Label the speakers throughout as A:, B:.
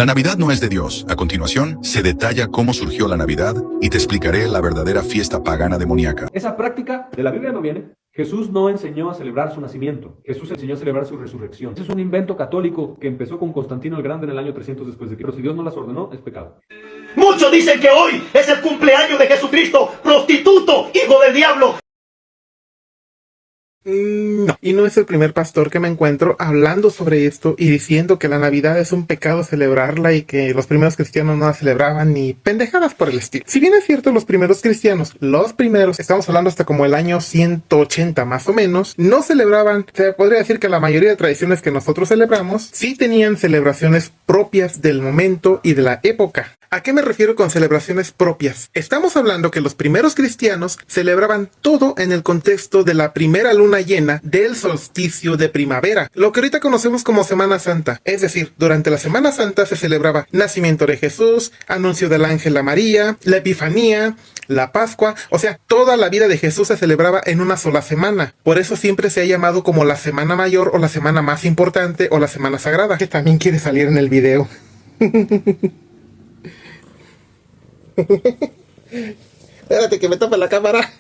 A: La Navidad no es de Dios. A continuación, se detalla cómo surgió la Navidad y te explicaré la verdadera fiesta pagana demoníaca.
B: Esa práctica de la Biblia no viene. Jesús no enseñó a celebrar su nacimiento. Jesús enseñó a celebrar su resurrección. Ese es un invento católico que empezó con Constantino el Grande en el año 300 después de Cristo. Pero si Dios no las ordenó, es pecado.
C: Muchos dicen que hoy es el cumpleaños de Jesucristo, prostituto, hijo del diablo.
D: No, y no es el primer pastor que me encuentro hablando sobre esto y diciendo que la Navidad es un pecado celebrarla y que los primeros cristianos no la celebraban ni pendejadas por el estilo. Si bien es cierto, los primeros cristianos, estamos hablando hasta como el año 180 más o menos, no celebraban, se podría decir que la mayoría de tradiciones que nosotros celebramos sí tenían celebraciones propias del momento y de la época. ¿A qué me refiero con celebraciones propias? Estamos hablando que los primeros cristianos celebraban todo en el contexto de la primera luna llena del solsticio de primavera, lo que ahorita conocemos como Semana Santa. Es decir, durante la Semana Santa se celebraba nacimiento de Jesús, anuncio del ángel a María, la Epifanía, la Pascua, o sea, toda la vida de Jesús se celebraba en una sola semana. Por eso siempre se ha llamado como la Semana Mayor o la Semana más importante o la Semana Sagrada, que también quiere salir en el video. Espérate que me tapa la cámara.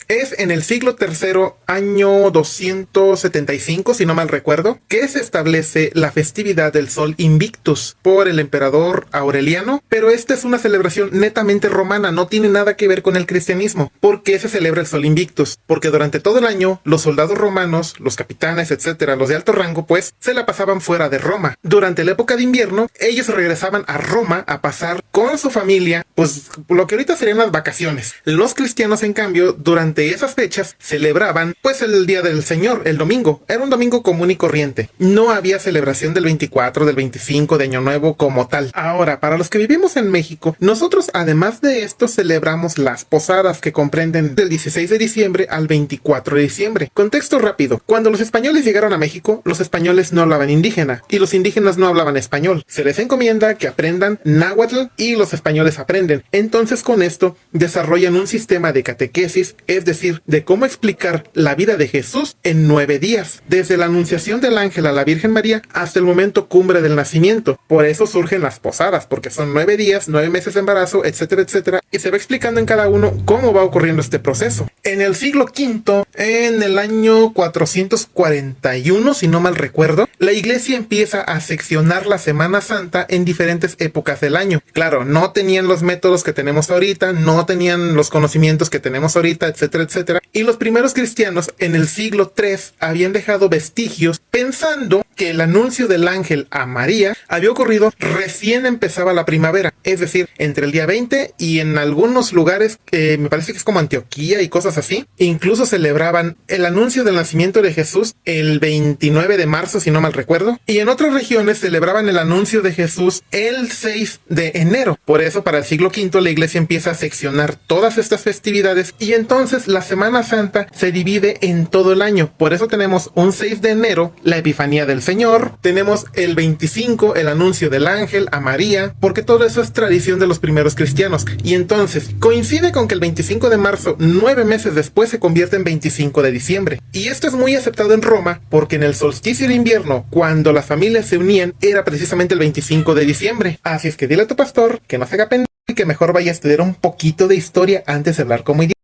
D: Es en el siglo III, año 275, si no mal recuerdo, que se establece la festividad del Sol Invictus por el emperador Aureliano, pero esta es una celebración netamente romana, no tiene nada que ver con el cristianismo. ¿Por qué se celebra el Sol Invictus? Porque durante todo el año, los soldados romanos, los capitanes, etcétera, los de alto rango, pues, se la pasaban fuera de Roma. Durante la época de invierno, ellos regresaban a Roma a pasar con su familia, pues, lo que ahorita serían las vacaciones. Los cristianos, en cambio, durante esas fechas celebraban pues el Día del Señor, el domingo. Era un domingo común y corriente. No había celebración del 24, del 25 de Año Nuevo como tal. Ahora, para los que vivimos en México, nosotros además de esto celebramos las posadas, que comprenden del 16 de diciembre al 24 de diciembre. Contexto rápido. Cuando los españoles llegaron a México, los españoles no hablaban indígena y los indígenas no hablaban español. Se les encomienda que aprendan náhuatl y los españoles aprenden. Entonces, con esto desarrollan un sistema de catequesis, es decir, de cómo explicar la vida de Jesús en 9 días, desde la anunciación del ángel a la Virgen María hasta el momento cumbre del nacimiento. Por eso surgen las posadas, porque son 9 días, 9 meses de embarazo, etcétera, etcétera, y se va explicando en cada uno cómo va ocurriendo este proceso. En el siglo V, en el año 441, si no mal recuerdo, la iglesia empieza a seccionar la Semana Santa en diferentes épocas del año. Claro, no tenían los métodos que tenemos ahorita, no tenían los conocimientos que tenemos ahorita, etcétera, etcétera. Y los primeros cristianos en el siglo III habían dejado vestigios pensando que el anuncio del ángel a María había ocurrido recién empezaba la primavera, es decir, entre el día 20 y en algunos lugares, me parece que es como Antioquía y cosas así, incluso celebraban el anuncio del nacimiento de Jesús el 29 de marzo, si no mal recuerdo, y en otras regiones celebraban el anuncio de Jesús el 6 de enero. Por eso, para el siglo V, la iglesia empieza a seccionar todas estas festividades y entonces la Semana Santa se divide en todo el año. Por eso tenemos un 6 de enero, la Epifanía del Señor, tenemos el 25, el anuncio del ángel a María, porque todo eso es tradición de los primeros cristianos. Y entonces coincide con que el 25 de marzo, 9 meses después, se convierte en 25 de diciembre. Y esto es muy aceptado en Roma, porque en el solsticio de invierno, cuando las familias se unían, era precisamente el 25 de diciembre. Así es que dile a tu pastor que no se haga pendejo y que mejor vaya a estudiar un poquito de historia antes de hablar como idiota.